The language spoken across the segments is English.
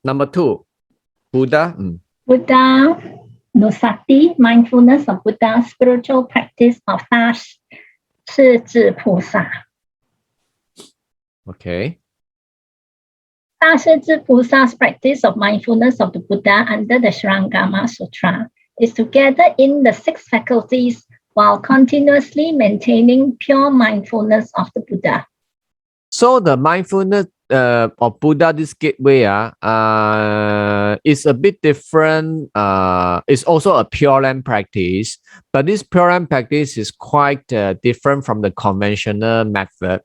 Number 2, Buddha. Buddhanusati, mindfulness of Buddha, spiritual practice of 大势至菩萨. Okay. 大势至菩萨's practice of mindfulness of the Buddha under the Śamatha Sutra is to gather in the 6 faculties while continuously maintaining pure mindfulness of the Buddha. So the mindfulness of Buddha, this gateway is a bit different. It's also a Pure Land practice, but this Pure Land practice is quite different from the conventional method.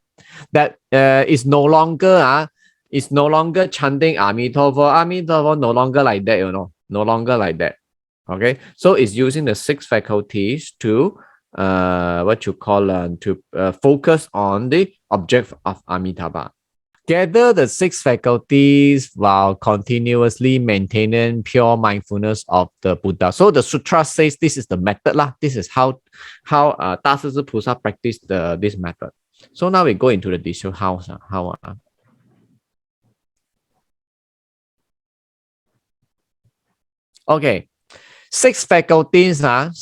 That is no longer chanting Amitabha, no longer like that, no longer like that. Okay, so it's using the 6 faculties to focus on the object of Amitabha. Gather the 6 faculties while continuously maintaining pure mindfulness of the Buddha. So the sutra says this is the method lah. This is how Dasazi Pusa practiced this method. So now we go into the detail how. Okay, 6 faculties are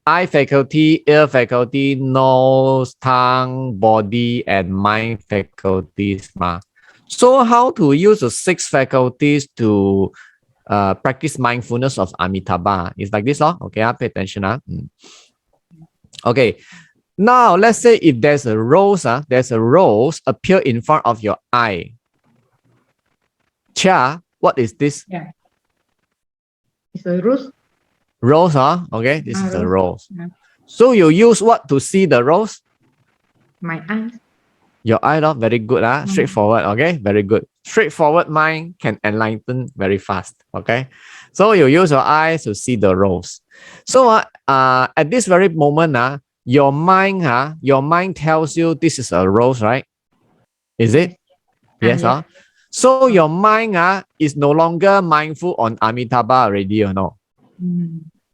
eye faculty, ear faculty, nose, tongue, body, and mind faculties. So how to use the 6 faculties to practice mindfulness of Amitabha? It's like this, okay, pay attention. Okay, now let's say if there's a rose appear in front of your eye. Chia, what is this? Yeah. It's a rose. Rose, okay, this is the rose. Yeah. So you use what to see the rose? My eyes. Your eye, very good, straightforward, okay, very good. Straightforward mind can enlighten very fast, okay. So you use your eyes to see the rose. So at this very moment, your mind tells you this is a rose, right? Is it? Yes, yes. So your mind is no longer mindful on Amitabha already, or no?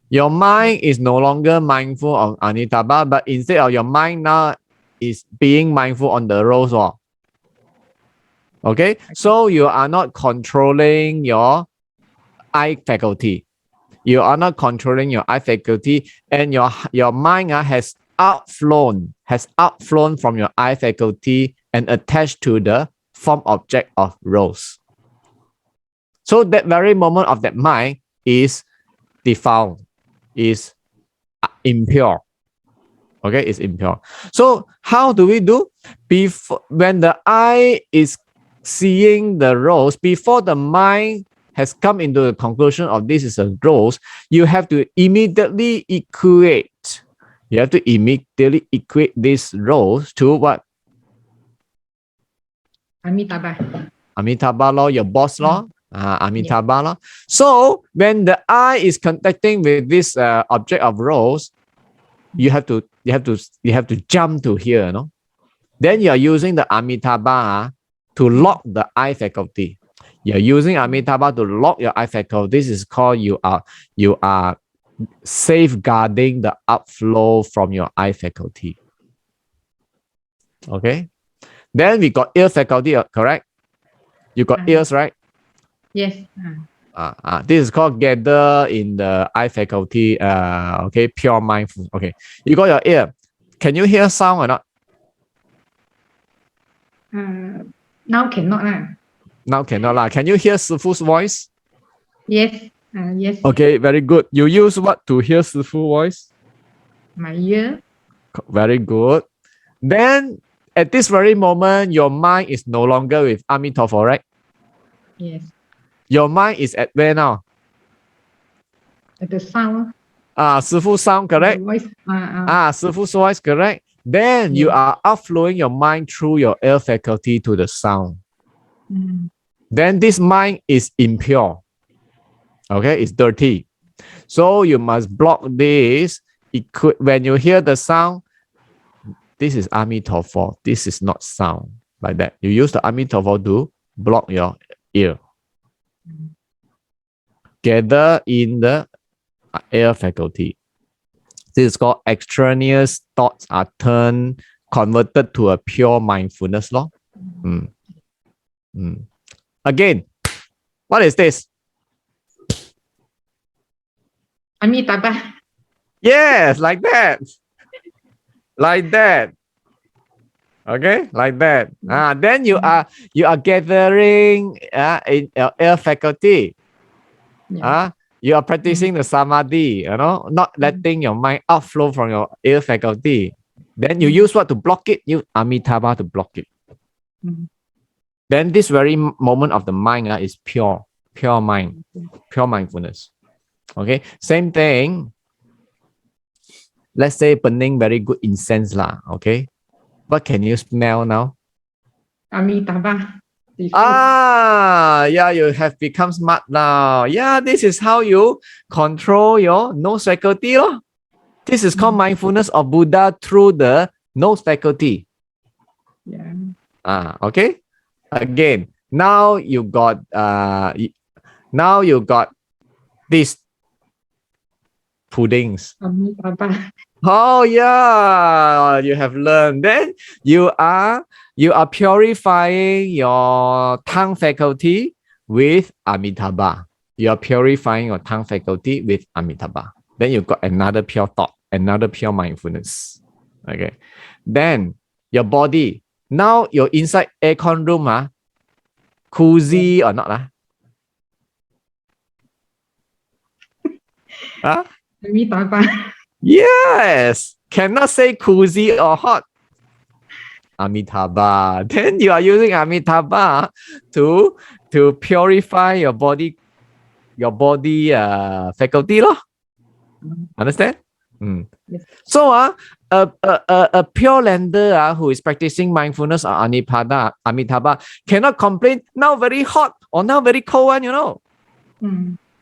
Your mind is no longer mindful of Amitabha, but instead of your mind now is being mindful on the rose. Okay, so you are not controlling your eye faculty. You are not controlling your eye faculty, and your mind has outflown from your eye faculty and attached to the form object of rose. So that very moment of that mind is defiled, is impure. Okay, it's impure. So how do we do? When the eye is seeing the rose, before the mind has come into the conclusion of this is a rose, you have to immediately equate. You have to immediately equate this rose to what? Amitabha law, your boss law. Amitabha law. So when the eye is contacting with this object of rose, you have to jump to here, no? Then you are using the Amitabha to lock the eye faculty. You're using Amitabha to lock your eye faculty. This is called you are safeguarding the outflow from your eye faculty. Okay. Then we got ear faculty, correct? You got ears, right? Yes. This is called gather in the eye faculty. Okay, pure mindful. Okay, you got your ear. Can you hear sound or not? Now cannot. Now cannot. Can you hear Sifu's voice? Yes. Yes. Okay, very good. You use what to hear Sifu's voice? My ear. Very good. Then at this very moment, your mind is no longer with Amitabha, right? Yes. Your mind is at where now? At the sound. Sifu's sound, correct? Voice. Sifu's voice, correct? Then you are outflowing your mind through your ear faculty to the sound. Then this mind is impure. Okay, it's dirty. So you must block this. When you hear the sound, this is Amitabha. This is not sound. Like that. You use the Amitabha to block your ear. Gather in the ear faculty. This is called extraneous thoughts are converted to a pure mindfulness law. Again, What is this? Amitabha. Yes, like that. Like that. Okay, like that. Then you are gathering in your air faculty. Yeah. You are practicing the Samādhi, not letting your mind outflow from your air faculty. Then you use what to block it? Use Amitabha to block it. Then this very moment of the mind is pure mind, pure mindfulness. Okay, same thing. Let's say burning very good incense lah. Okay, what can you smell now? Amitabha. Yeah, you have become smart now. Yeah, this is how you control your nose faculty. This is called mindfulness of Buddha through the nose faculty. Yeah. Okay. Again, now you got these puddings. Amitabha. Oh yeah, you have learned. Then you are purifying your tongue faculty with Amitabha. You are purifying your tongue faculty with Amitabha. Then you got another pure thought, another pure mindfulness. Okay. Then your body. Now you're inside aircon room, cozy or not? Amitabha. Yes. Cannot say cozy or hot. Amitabha. Then you are using Amitabha to purify your body faculty. Understand? Yes. So a pure lander who is practicing mindfulness or Amitabha cannot complain now very hot or now very cold,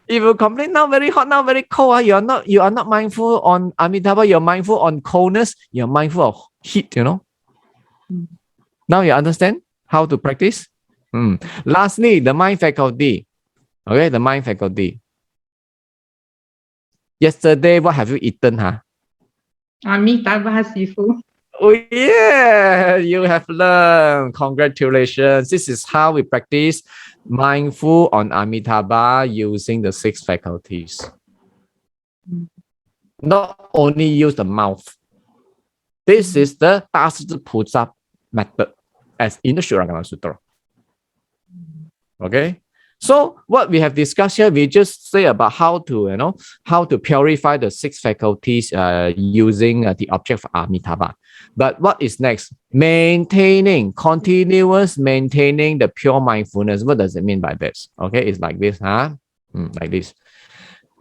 If you complain now very hot, now very cold, you are not mindful on Amitabha, you're mindful on coldness, you're mindful of heat, Now you understand how to practice? Lastly, the mind faculty. Okay, the mind faculty. Yesterday, what have you eaten, Amitabha Sifu. Oh yeah, you have learned. Congratulations. This is how we practice mindful on Amitabha using the 6 faculties. Not only use the mouth. This is the Pusa method as in the Shurangama Sutra. Okay. So what we have discussed here, we just say about how to purify the 6 faculties using the object of Amitabha. But what is next? Continuous maintaining the pure mindfulness. What does it mean by this? Okay, it's like this, like this.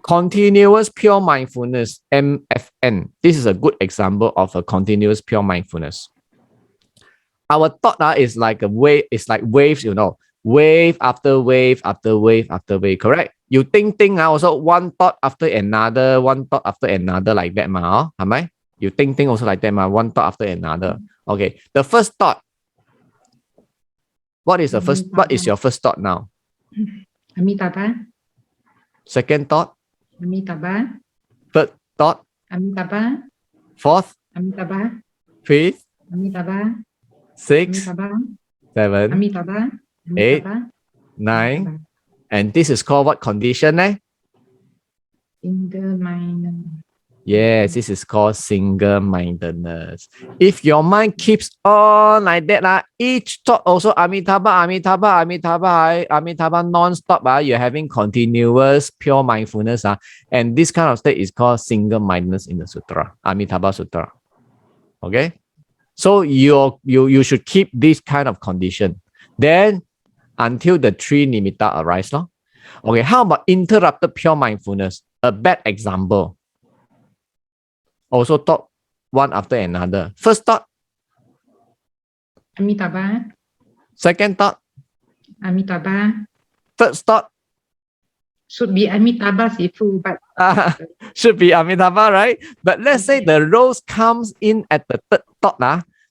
Continuous pure mindfulness, MFN. This is a good example of a continuous pure mindfulness. Our thought is like a wave. It's like waves, wave after wave after wave after wave, correct? You think also one thought after another, like that, am I? You think also like that, one thought after another. Okay, the first thought. What is your first thought now? Amitabha. Second thought. Amitabha. Third thought. Amitabha. Fourth. Amitabha. Fifth. Amitabha. Six. Amitabha. 7. Amitabha. 8. 9. And this is called what condition? Single mind. Yes, this is called single-mindedness. If your mind keeps on like that, each thought also Amitabha, non-stop, you're having continuous pure mindfulness. And this kind of state is called single-mindedness in the sutra, Amitabha Sutra. Okay? So you should keep this kind of condition. Then until the 3 nimitta arise. Okay, how about interrupted pure mindfulness? A bad example. Also thought one after another. First thought. Amitabha. Second thought. Amitabha. Third thought. Should be Amitabha Sifu, but should be Amitabha, right? But let's say the rose comes in at the third thought,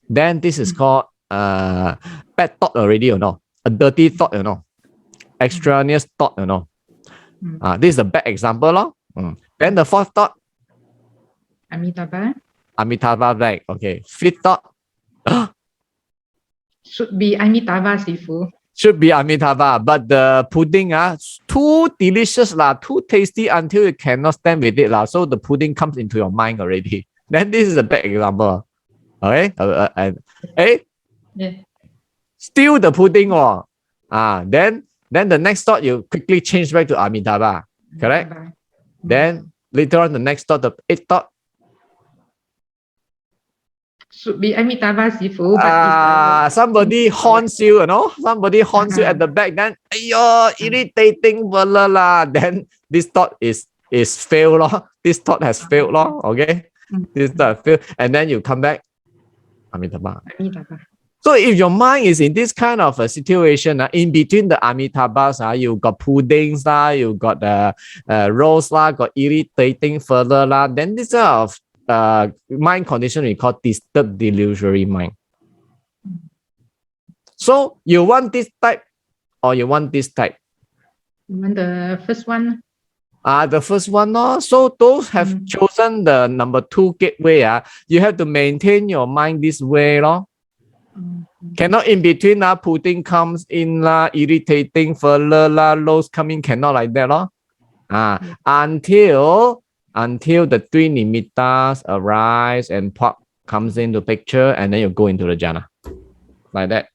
then this is called bad thought already, a dirty thought, extraneous thought, this is a bad example, Then the fourth thought. Amitabha. Amitabha, right? Okay. Fifth thought. Should be Amitabha Sifu. should be Amitabha, but the pudding too delicious too tasty until you cannot stand with it so the pudding comes into your mind already. Then this is a bad example. Okay, Yeah. steal the pudding then the next thought you quickly change back to Amitabha, correct? Amitabha. Then later on the next thought, the eighth thought, should be Amitabha Sifu, but somebody haunts you, somebody haunts you at the back, then irritating fella then this thought is failed this thought has failed okay. This thought failed, and then you come back Amitabha. Amitabha. So if your mind is in this kind of a situation, in between the Amitabhas, you got puddings, you got rolls, got irritating further, then this kind of mind condition we call disturbed delusory mind. So you want this type or you want this type? You want the first one? The first one, so those have chosen the number 2 gateway. You have to maintain your mind this way. Cannot in between pudding comes in irritating further lows coming, cannot like that until the 3 nimittas arise and pop comes into picture, and then you go into the jhana like that.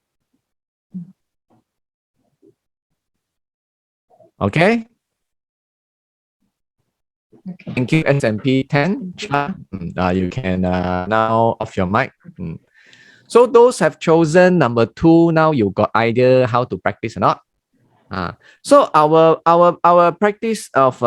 Okay. Thank you, SMP 10. You can now off your mic. So those have chosen number 2. Now you got idea how to practice or not? So our practice of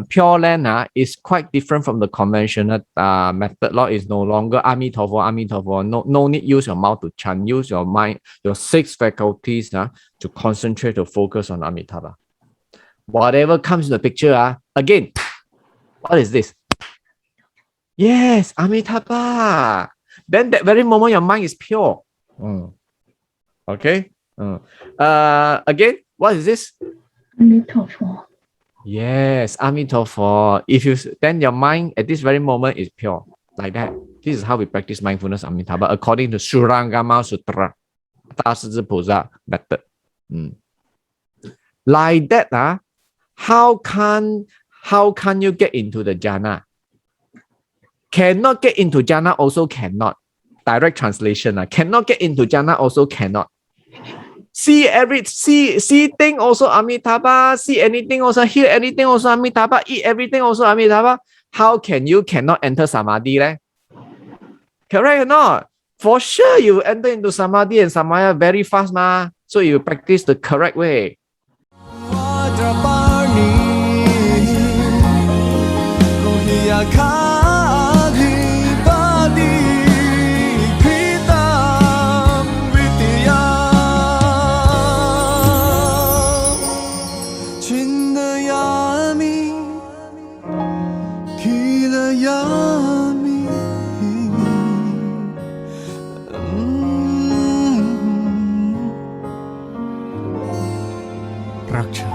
Pure Land is quite different from the conventional method. Is no longer Amitabha. No need use your mouth to chant. Use your mind, your 6 faculties to concentrate, to focus on Amitabha. Whatever comes in the picture, again, what is this? Yes, Amitabha. Then that very moment your mind is pure. Okay. Again, what is this? Amitabha. Yes, Amitabha. Then your mind at this very moment is pure. Like that. This is how we practice mindfulness Amitabha according to Surangama Sutra, 大势至菩萨 method. Like that, how can you get into the jhana? Cannot get into jhana also cannot. Direct translation. Cannot get into jhana also cannot. See thing also Amitabha. See anything also. Hear anything also Amitabha. Eat everything also Amitabha. How can you cannot enter Samādhi? Correct or not? For sure you enter into Samādhi and Samaya very fast So you practice the correct way. Prajñā.